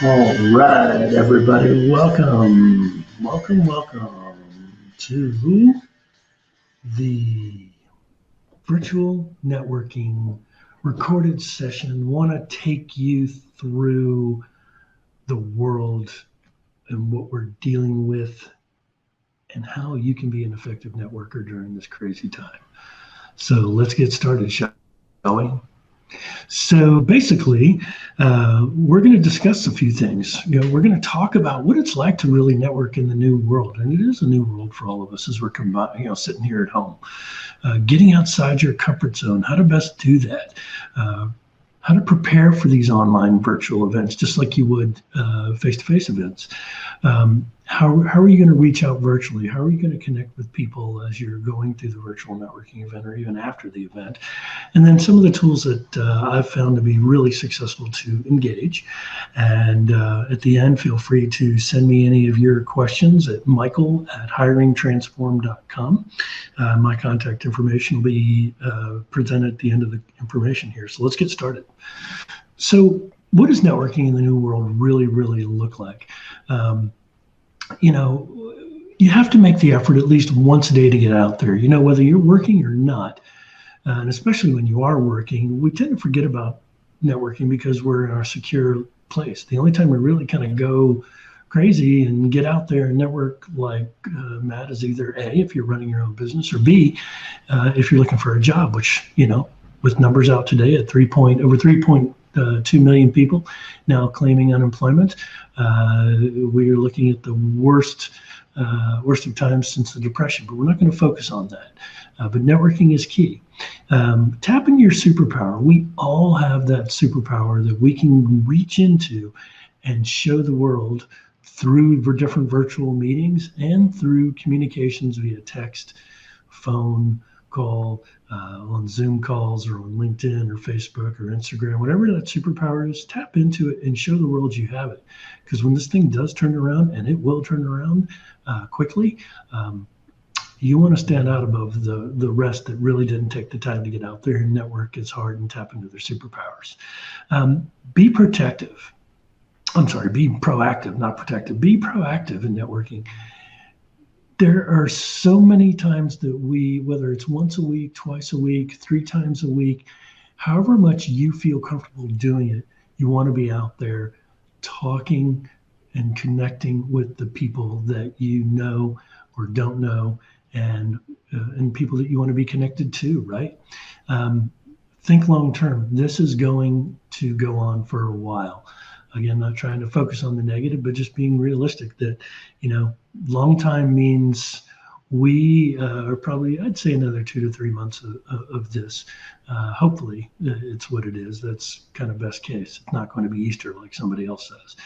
All right, everybody, welcome to the virtual networking recorded session. Want to take you through the world and what we're dealing with and how you can be an effective networker during this crazy time. So let's get started, shall we? So basically, we're going to discuss a few things. We're going to talk about what it's like to really network in the new world, and it is a new world for all of us as we're sitting here at home. Getting outside your comfort zone, how to best do that, how to prepare for these online virtual events, just like you would face-to-face events. How are you going to reach out virtually? How are you going to connect with people as you're going through the virtual networking event or even after the event? And then some of the tools that I've found to be really successful to engage. And at the end, feel free to send me any of your questions at michael@hiringtransform.com. My contact information will be presented at the end of the information here. So let's get started. So what does networking in the new world really look like? You have to make the effort at least once a day to get out there, whether you're working or not. And especially when you are working, we tend to forget about networking because we're in our secure place. The only time we really kind of go crazy and get out there and network like Matt is either A, if you're running your own business, or B, if you're looking for a job, which, with numbers out today at over 3.2 million people now claiming unemployment. We are looking at the worst of times since the Depression, but we're not going to focus on that. But networking is key. Tap into your superpower. We all have that superpower that we can reach into and show the world through different virtual meetings and through communications via text, phone, call, on Zoom calls or on LinkedIn or Facebook or Instagram, whatever that superpower is, tap into it and show the world you have it. Because when this thing does turn around, and it will turn around quickly, you want to stand out above the rest that really didn't take the time to get out there and network as hard and tap into their superpowers. Be proactive, not protective. Be proactive in networking. There are so many times that whether it's once a week, twice a week, 3 times a week, however much you feel comfortable doing it, you want to be out there talking and connecting with the people that you know or don't know, and people that you want to be connected to, right? Think long term. This is going to go on for a while. Again, not trying to focus on the negative, but just being realistic that, long time means we are probably, I'd say, another 2 to 3 months of this. Hopefully, it's what it is. That's kind of best case. It's not going to be Easter like somebody else says.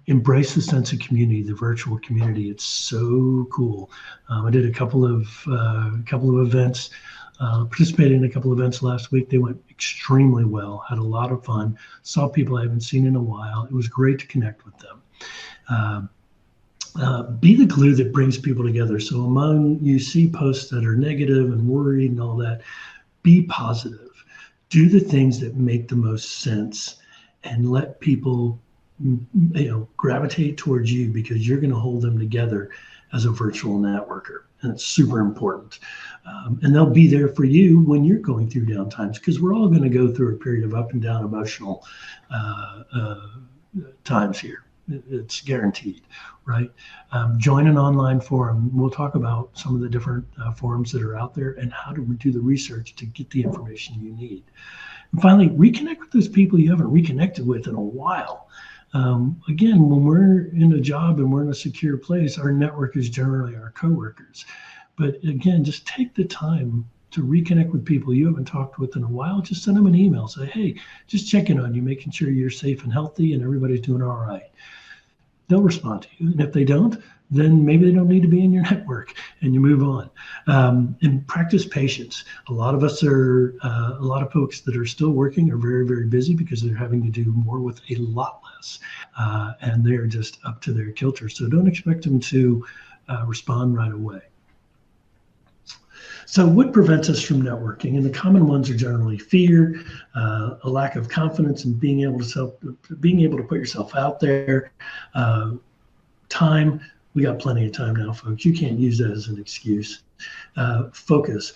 Embrace the sense of community, the virtual community. It's so cool. I did a couple of events. Participated in a couple of events last week. They went extremely well, had a lot of fun, saw people I haven't seen in a while. It was great to connect with them. Be the glue that brings people together. So you see posts that are negative and worried and all that, be positive. Do the things that make the most sense and let people gravitate towards you, because you're going to hold them together as a virtual networker. And it's super important. And they'll be there for you when you're going through down times, because we're all going to go through a period of up and down emotional times here. It's guaranteed, right? Join an online forum. We'll talk about some of the different forums that are out there and how to do the research to get the information you need. And finally, reconnect with those people you haven't reconnected with in a while. Again, when we're in a job and we're in a secure place, our network is generally our coworkers. But again, just take the time to reconnect with people you haven't talked with in a while. Just send them an email. Say, hey, just checking on you, making sure you're safe and healthy and everybody's doing all right. They'll respond to you. And if they don't, then maybe they don't need to be in your network and you move on. And practice patience. A lot of folks that are still working are very, very busy because they're having to do more with a lot less. And they're just up to their kilter. So don't expect them to respond right away. So what prevents us from networking? And the common ones are generally fear, a lack of confidence in being able to put yourself out there, time. We got plenty of time now, folks. You can't use that as an excuse. Focus.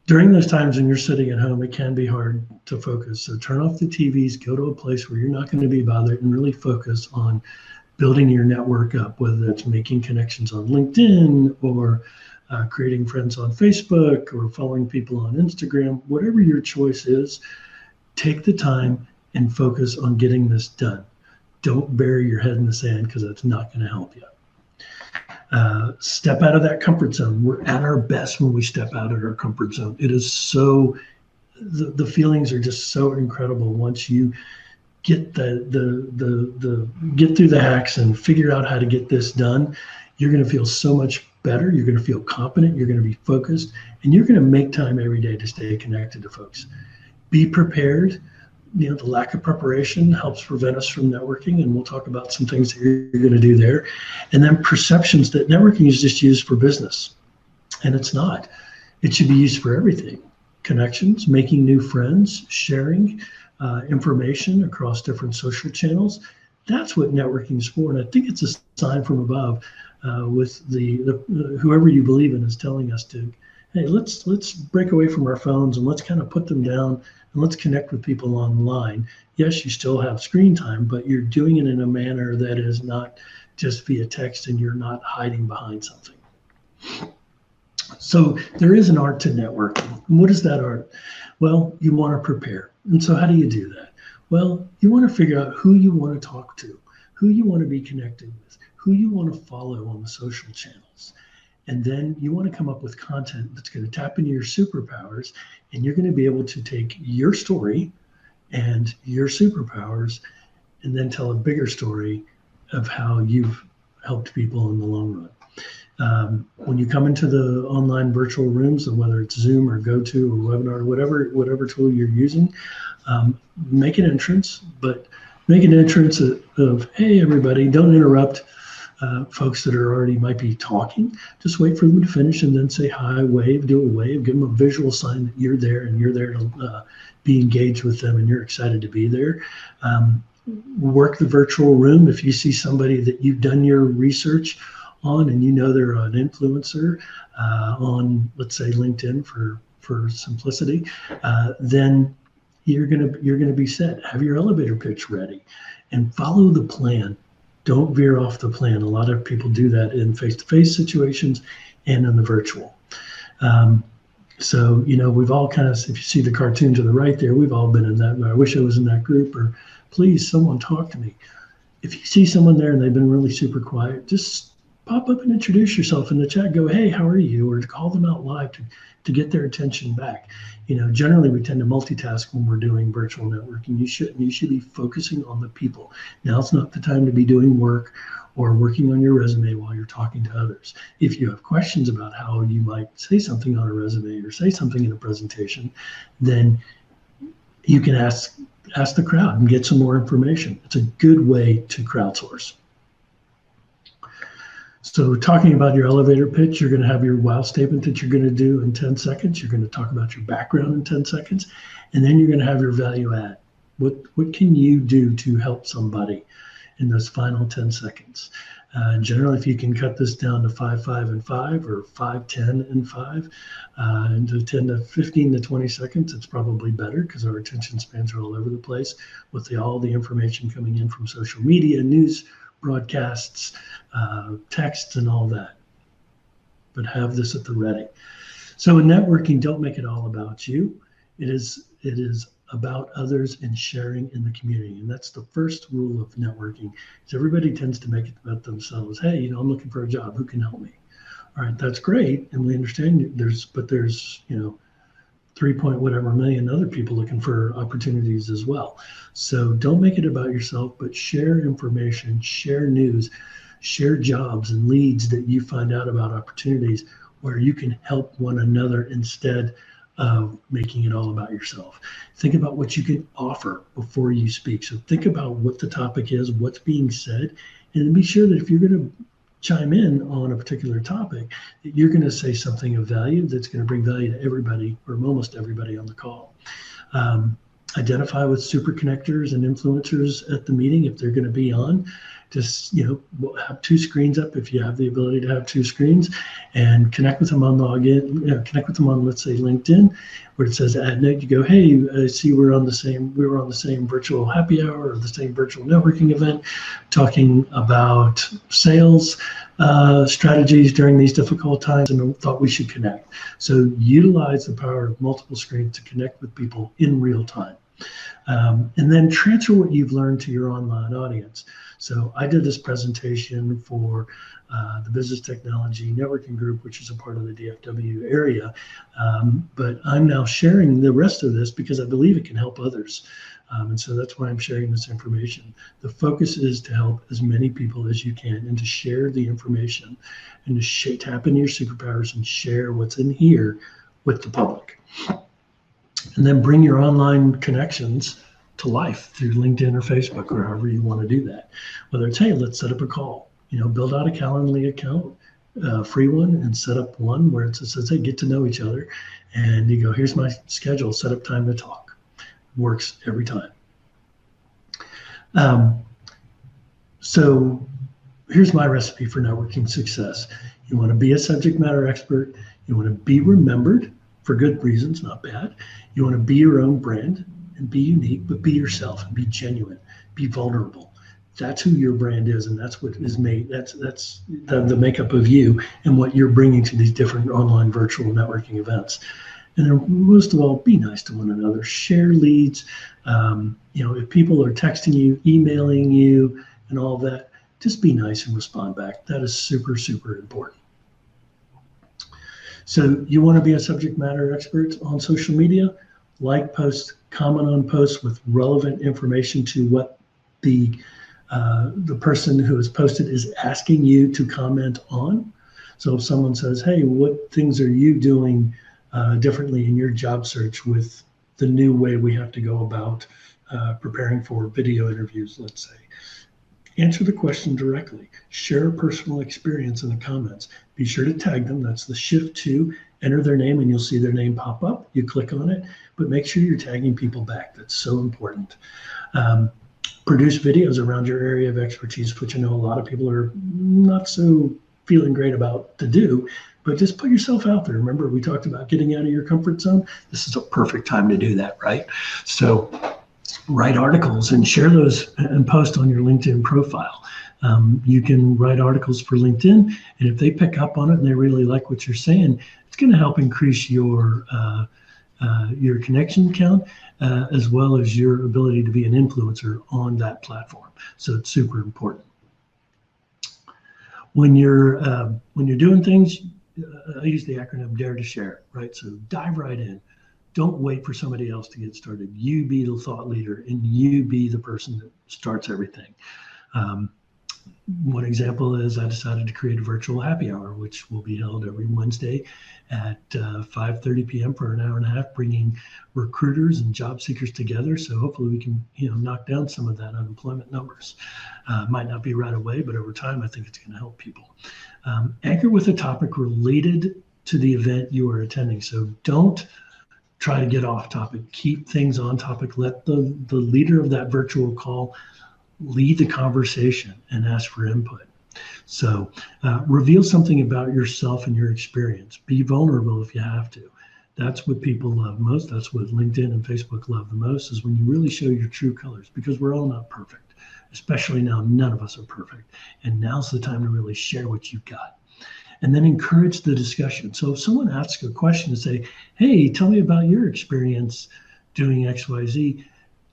During those times when you're sitting at home, it can be hard to focus. So turn off the TVs, go to a place where you're not going to be bothered, and really focus on building your network up, whether that's making connections on LinkedIn or creating friends on Facebook or following people on Instagram. Whatever your choice is, take the time and focus on getting this done. Don't bury your head in the sand, because that's not going to help you. Step out of that comfort zone. We're at our best when we step out of our comfort zone. It is so, the feelings are just so incredible once you get get through the hacks and figure out how to get this done. You're going to feel so much better. You're going to feel confident. You're going to be focused, and you're going to make time every day to stay connected to folks. Be prepared. The lack of preparation helps prevent us from networking, and we'll talk about some things that you're going to do there. And then perceptions that networking is just used for business, and it's not. It should be used for everything. Connections, making new friends, sharing information across different social channels. That's what networking is for, and I think it's a sign from above with whoever you believe in is telling us to, hey, let's break away from our phones and let's kind of put them down and let's connect with people online. Yes, you still have screen time, but you're doing it in a manner that is not just via text, and you're not hiding behind something. So there is an art to networking. And what is that art? Well, you want to prepare. And so how do you do that? Well, you want to figure out who you want to talk to, who you want to be connected with, who you want to follow on the social channels. And then you want to come up with content that's going to tap into your superpowers, and you're going to be able to take your story and your superpowers and then tell a bigger story of how you've helped people in the long run. When you come into the online virtual rooms, and whether it's Zoom or GoTo or Webinar, whatever tool you're using, make an entrance, but make an entrance of, hey, everybody, don't interrupt folks that are already might be talking. Just wait for them to finish and then say hi, wave, do a wave, give them a visual sign that you're there and you're there to be engaged with them and you're excited to be there. Work the virtual room. If you see somebody that you've done your research on and you know they're an influencer on, let's say, LinkedIn for simplicity, then you're gonna be set. Have your elevator pitch ready and follow the plan. Don't veer off the plan. A lot of people do that in face-to-face situations and in the virtual. So, we've all kind of, if you see the cartoon to the right there, we've all been in that. I wish I was in that group, or please, someone talk to me. If you see someone there and they've been really super quiet, just pop up and introduce yourself in the chat. Go, hey, how are you? Or to call them out live to get their attention back. Generally we tend to multitask when we're doing virtual networking. You should be focusing on the people. Now it's not the time to be doing work or working on your resume while you're talking to others. If you have questions about how you might say something on a resume or say something in a presentation, then you can ask the crowd and get some more information. It's a good way to crowdsource. So talking about your elevator pitch, you're going to have your wow statement that you're going to do in 10 seconds. You're going to talk about your background in 10 seconds, and then you're going to have your value add. What can you do to help somebody in those final 10 seconds? Generally, if you can cut this down to 5, 5, and 5, or 5, 10, and 5, into 10 to 15 to 20 seconds, it's probably better because our attention spans are all over the place with all the information coming in from social media, news, broadcasts, texts, and all that. But have this at the ready. So in networking, don't make it all about you. It is about others and sharing in the community. And that's the first rule of networking, is everybody tends to make it about themselves. Hey, I'm looking for a job. Who can help me? All right, that's great. And we understand there's 3 point whatever million other people looking for opportunities as well. So don't make it about yourself, but share information, share news, share jobs and leads that you find out about opportunities where you can help one another instead of making it all about yourself. Think about what you can offer before you speak. So think about what the topic is, what's being said, and be sure that if you're going to chime in on a particular topic, you're going to say something of value that's going to bring value to everybody or almost everybody on the call. Identify with super connectors and influencers at the meeting if they're going to be on. Just have two screens up if you have the ability to have two screens, and connect with them on login. Connect with them on, let's say, LinkedIn, where it says add note. You go, hey, I see we were on the same virtual happy hour or the same virtual networking event, talking about sales strategies during these difficult times, and thought we should connect. So utilize the power of multiple screens to connect with people in real time. And then transfer what you've learned to your online audience. So I did this presentation for the Business Technology Networking Group, which is a part of the DFW area. But I'm now sharing the rest of this because I believe it can help others. And so that's why I'm sharing this information. The focus is to help as many people as you can and to share the information and to tap into your superpowers and share what's in here with the public. And then bring your online connections to life through LinkedIn or Facebook or however you want to do that. Whether it's, hey, let's set up a call, build out a Calendly account, free one, and set up one where it says, hey, get to know each other. And you go, here's my schedule, set up time to talk. Works every time. So here's my recipe for networking success. You want to be a subject matter expert. You want to be remembered for good reasons, not bad. You want to be your own brand and be unique, but be yourself and be genuine, be vulnerable. That's who your brand is, and that's what is made. That's the makeup of you and what you're bringing to these different online virtual networking events. And then most of all, be nice to one another. Share leads. If people are texting you, emailing you, and all that, just be nice and respond back. That is super, super important. So you want to be a subject matter expert on social media? Like posts, comment on posts with relevant information to what the person who has posted is asking you to comment on. So if someone says, hey, what things are you doing differently in your job search with the new way we have to go about preparing for video interviews, let's say. Answer the question directly. Share a personal experience in the comments. Be sure to tag them. That's the shift to enter their name, and you'll see their name pop up. You click on it, but make sure you're tagging people back. That's so important. Produce videos around your area of expertise, which I know a lot of people are not so feeling great about to do, but just put yourself out there. Remember, we talked about getting out of your comfort zone. This is a perfect time to do that, right? So write articles and share those and post on your LinkedIn profile. You can write articles for LinkedIn, and if they pick up on it and they really like what you're saying, it's going to help increase your connection count as well as your ability to be an influencer on that platform. So it's super important. When you're doing things, I use the acronym DARE to share, right? So dive right in. Don't wait for somebody else to get started. You be the thought leader and you be the person that starts everything. One example is I decided to create a virtual happy hour, which will be held every Wednesday at 5:30 p.m. for an hour and a half, bringing recruiters and job seekers together. So hopefully we can, knock down some of that unemployment numbers. Might not be right away, but over time, I think it's going to help people. Anchor with a topic related to the event you are attending. So don't try to get off topic. Keep things on topic. Let the leader of that virtual call lead the conversation and ask for input. So reveal something about yourself and your experience. Be vulnerable if you have to. That's what people love most. That's what LinkedIn and Facebook love the most, is when you really show your true colors, because we're all not perfect, especially now. None of us are perfect. And now's the time to really share what you've got. And then encourage the discussion. So if someone asks a question and say, hey, tell me about your experience doing XYZ,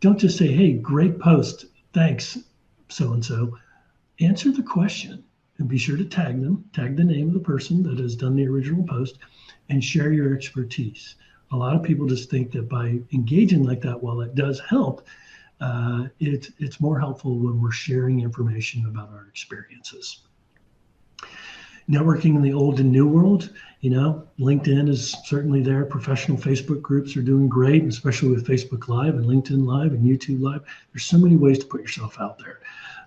don't just say, hey, great post, thanks, so-and-so. Answer the question and be sure to tag them, tag the name of the person that has done the original post, and share your expertise. A lot of people just think that by engaging like that, while it does help, it's more helpful when we're sharing information about our experiences. Networking in the old and new world, LinkedIn is certainly there. Professional Facebook groups are doing great, especially with Facebook Live and LinkedIn Live and YouTube Live. There's so many ways to put yourself out there.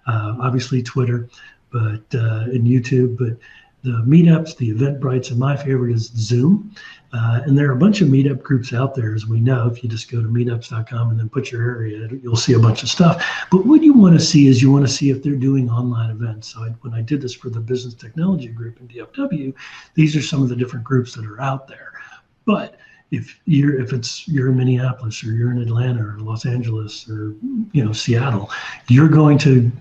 Obviously Twitter, but in YouTube. But the meetups, the Eventbrites, and my favorite is Zoom. And there are a bunch of meetup groups out there, as we know. If you just go to meetups.com and then put your area, you'll see a bunch of stuff. But what you want to see is you want to see if they're doing online events. So when I did this for the Business Technology Group in DFW, these are some of the different groups that are out there. But if you're in Minneapolis or you're in Atlanta or Los Angeles or Seattle, you're going to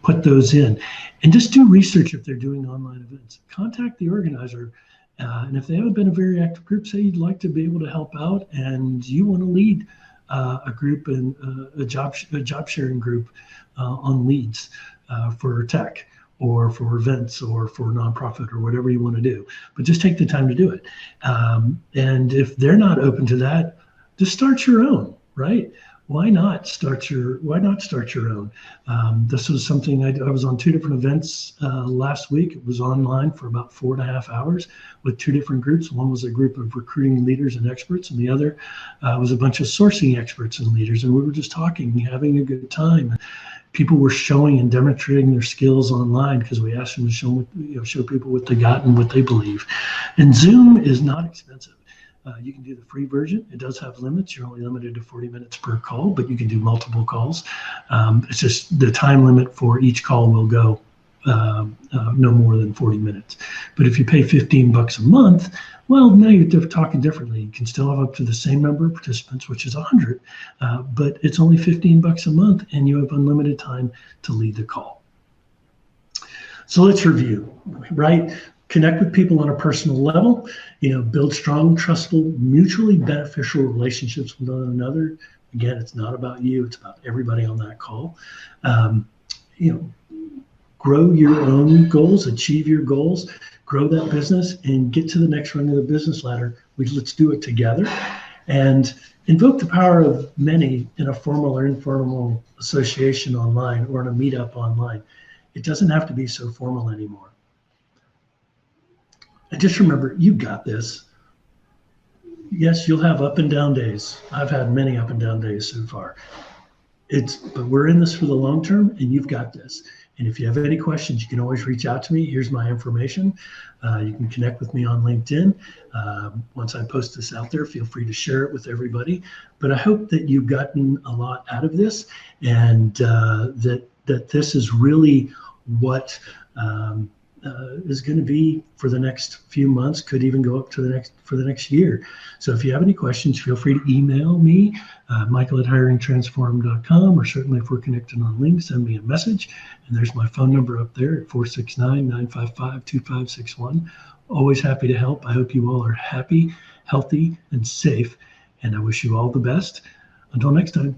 put those in and just do research if they're doing online events. Contact the organizer, and if they haven't been a very active group, say you'd like to be able to help out and you want to lead a group and a job sharing group on leads for tech, or for events, or for nonprofit, or whatever you want to do. But just take the time to do it. And if they're not open to that, just start your own, right? Why not start your own? This was something I was on 2 different events last week. It was online for about 4.5 hours with 2 different groups. One was a group of recruiting leaders and experts, and the other was a bunch of sourcing experts and leaders. And we were just talking, having a good time. People were showing and demonstrating their skills online because we asked them to show people what they got and what they believe. And Zoom is not expensive. You can do the free version. It does have limits. You're only limited to 40 minutes per call, but you can do multiple calls. It's just the time limit for each call will go no more than 40 minutes. But if you pay $15 a month, well, now you're talking differently. You can still have up to the same number of participants, which is 100, but it's only $15 a month, and you have unlimited time to lead the call. So let's review, right? Connect with people on a personal level, build strong, trustful, mutually beneficial relationships with one another. Again, it's not about you, it's about everybody on that call. Grow your own goals, achieve your goals, grow that business, and get to the next rung of the business ladder. Let's do it together, and invoke the power of many in a formal or informal association online or in a meetup online. It doesn't have to be so formal anymore. And just remember, you got this. Yes, you'll have up and down days. I've had many up and down days so far. But we're in this for the long term, and you've got this. And if you have any questions, you can always reach out to me. Here's my information. You can connect with me on LinkedIn. Once I post this out there, feel free to share it with everybody. But I hope that you've gotten a lot out of this, and that this is really what is going to be for the next few months, could even go up to for the next year. So if you have any questions, feel free to email me, michael@hiringtransform.com, or certainly if we're connected on LinkedIn, send me a message. And there's my phone number up there at 469-955-2561. Always happy to help. I hope you all are happy, healthy, and safe. And I wish you all the best. Until next time.